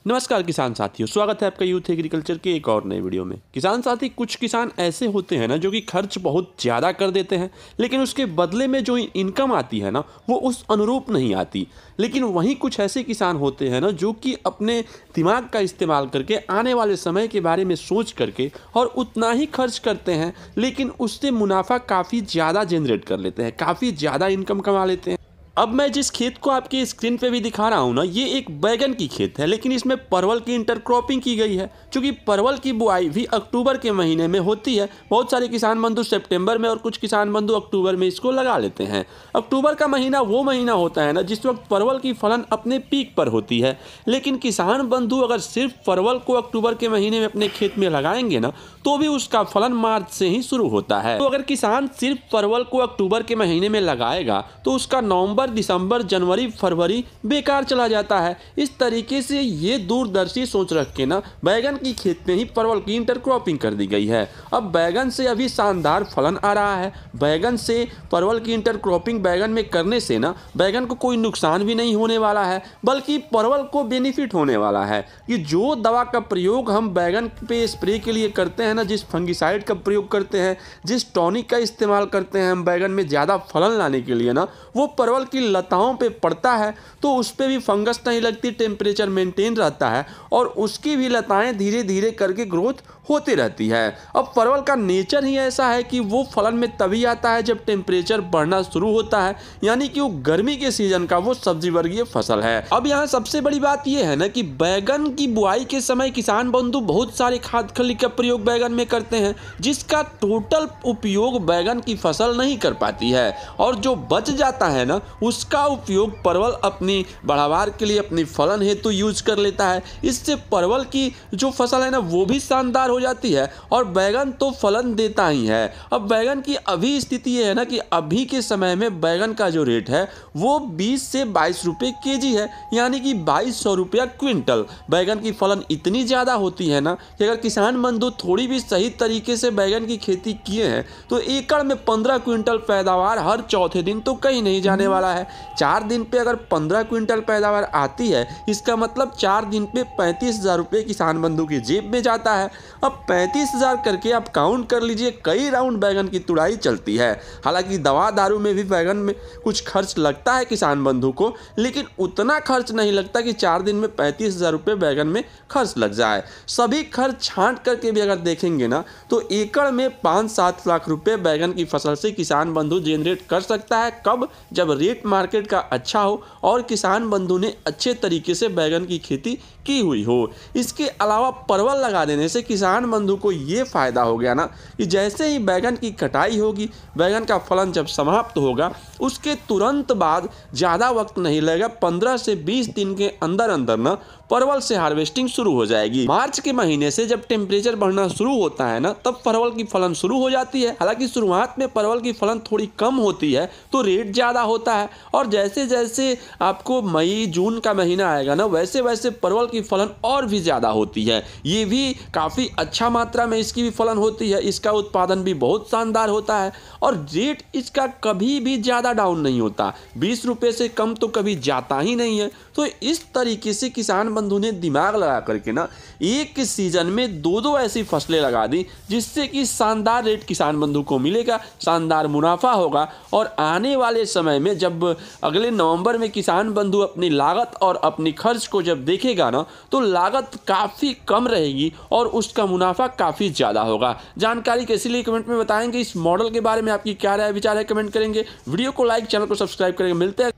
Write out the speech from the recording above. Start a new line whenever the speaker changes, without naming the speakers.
नमस्कार किसान साथियों, स्वागत है आपका यूथ एग्रीकल्चर के एक और नए वीडियो में। किसान साथी, कुछ किसान ऐसे होते हैं ना जो कि खर्च बहुत ज़्यादा कर देते हैं, लेकिन उसके बदले में जो इनकम आती है ना वो उस अनुरूप नहीं आती। लेकिन वहीं कुछ ऐसे किसान होते हैं ना जो कि अपने दिमाग का इस्तेमाल करके आने वाले समय के बारे में सोच करके और उतना ही खर्च करते हैं, लेकिन उससे मुनाफा काफ़ी ज़्यादा जनरेट कर लेते हैं, काफ़ी ज़्यादा इनकम कमा लेते हैं। अब मैं जिस खेत को आपकी स्क्रीन पे भी दिखा रहा हूँ ना, ये एक बैगन की खेत है, लेकिन इसमें परवल की इंटरक्रॉपिंग की गई है। क्योंकि परवल की बुआई भी अक्टूबर के महीने में होती है। बहुत सारे किसान बंधु सितंबर में और कुछ किसान बंधु अक्टूबर में इसको लगा लेते हैं। अक्टूबर का महीना वो महीना होता है ना जिस वक्त परवल की फलन अपने पीक पर होती है। लेकिन किसान बंधु अगर सिर्फ परवल को अक्टूबर के महीने में अपने खेत में लगाएंगे ना तो भी उसका फलन मार्च से ही शुरू होता है। तो अगर किसान सिर्फ परवल को अक्टूबर के महीने में लगाएगा तो उसका नवंबर, दिसंबर, जनवरी, फरवरी बेकार चला जाता है। इस तरीके से ये दूरदर्शी सोच रख के ना बैगन की खेत में ही परवल की इंटरक्रॉपिंग कर दी गई है। अब बैगन से अभी शानदार फलन आ रहा है। बैगन से परवल की इंटरक्रॉपिंग बैगन में करने से ना बैगन को कोई नुकसान भी नहीं होने वाला है, बल्कि परवल को बेनिफिट होने वाला है। कि जो दवा का प्रयोग हम बैगन पे स्प्रे के लिए करते हैं ना, जिस फंगिसाइड का प्रयोग करते हैं, जिस टॉनिक का इस्तेमाल करते हैं हम बैगन में ज़्यादा फलन लाने के लिए ना, वो परवल की लताओं पे पड़ता है तो उस पे भी फंगस नहीं लगती, टेम्परेचर मेंटेन रहता है और उसकी भी लताएं धीरे धीरे करके ग्रोथ होती रहती है। अब परवल का नेचर ही ऐसा है कि वो फलन में तभी आता है जब टेम्परेचर बढ़ना शुरू होता है, यानी कि वो गर्मी के सीजन का वो सब्जी वर्गीय फसल है। अब यहाँ सबसे बड़ी बात यह है ना कि बैगन की बुआई के समय किसान बंधु बहुत सारे खाद खली का प्रयोग बैगन में करते हैं, जिसका टोटल उपयोग बैगन की फसल नहीं कर पाती है और जो बच जाता है ना उसका उपयोग परवल अपनी बढ़ावार के लिए, अपनी फलन हेतु यूज कर लेता है। इससे परवल की जो फसल है ना वो भी शानदार हो जाती है और बैगन तो फलन देता ही है। अब बैगन की अभी स्थिति ये है ना कि अभी के समय में बैगन का जो रेट है वो 20 से 22 रुपये केजी है, यानी कि 2200 रुपया क्विंटल। बैगन की फलन इतनी ज़्यादा होती है ना कि अगर किसान बंधु थोड़ी भी सही तरीके से बैगन की खेती किए हैं तो एकड़ में 15 क्विंटल पैदावार हर चौथे दिन तो कहीं नहीं जाने वाला है। 4 दिन पे अगर 15 क्विंटल पैदावार आती है, इसका मतलब 4 दिन पे 35,000 रुपये किसान बंधु की जेब में जाता है। अब 35,000 करके आप काउंट कर लीजिए, कई राउंड बैगन की तुड़ाई चलती है। हालांकि दवा दारू में भी बैगन में कुछ खर्च लगता है किसान बंधु को, लेकिन उतना खर्च नहीं लगता कि 4 दिन में 35,000 रुपये बैगन में खर्च लग जाए। सभी खर्च छांट करके भी अगर देखेंगे ना तो एकड़ में 5-7 लाख रुपये बैगन की फसल से किसान बंधु जनरेट कर सकता है। कब? जब रेट मार्केट का अच्छा हो और किसान बंधु ने अच्छे तरीके से बैगन की खेती की हुई हो। इसके अलावा परवल लगा देने से किसान बंधु को ये फ़ायदा हो गया ना कि जैसे ही बैगन की कटाई होगी, बैगन का फलन जब समाप्त होगा उसके तुरंत बाद ज़्यादा वक्त नहीं लगेगा, 15 से 20 दिन के अंदर अंदर ना परवल से हार्वेस्टिंग शुरू हो जाएगी। मार्च के महीने से जब टेम्परेचर बढ़ना शुरू होता है ना तब परवल की फलन शुरू हो जाती है। हालांकि शुरुआत में परवल की फलन थोड़ी कम होती है तो रेट ज़्यादा होता है और जैसे जैसे आपको मई जून का महीना आएगा ना वैसे वैसे परवल की फलन और भी ज़्यादा होती है। ये भी काफ़ी अच्छा मात्रा में इसकी भी फलन होती है, इसका उत्पादन भी बहुत शानदार होता है और रेट इसका कभी भी ज़्यादा डाउन नहीं होता। 20 रुपये से कम तो कभी जाता ही नहीं है। तो इस तरीके से किसान बंधु ने दिमाग लगा करके ना एक सीजन में 2-2 ऐसी फसलें लगा दी, जिससे कि शानदार रेट किसान बंधु को मिलेगा, शानदार मुनाफा होगा और आने वाले समय में जब अगले नवंबर में किसान बंधु अपनी लागत और अपनी खर्च को जब देखेगा ना तो लागत काफ़ी कम रहेगी और उसका मुनाफा काफ़ी ज़्यादा होगा। जानकारी कैसी लगी कमेंट में बताएंगे। इस मॉडल के बारे में आपकी क्या राय विचार है कमेंट करेंगे। वीडियो को लाइक, चैनल को सब्सक्राइब करेंगे। मिलते हैं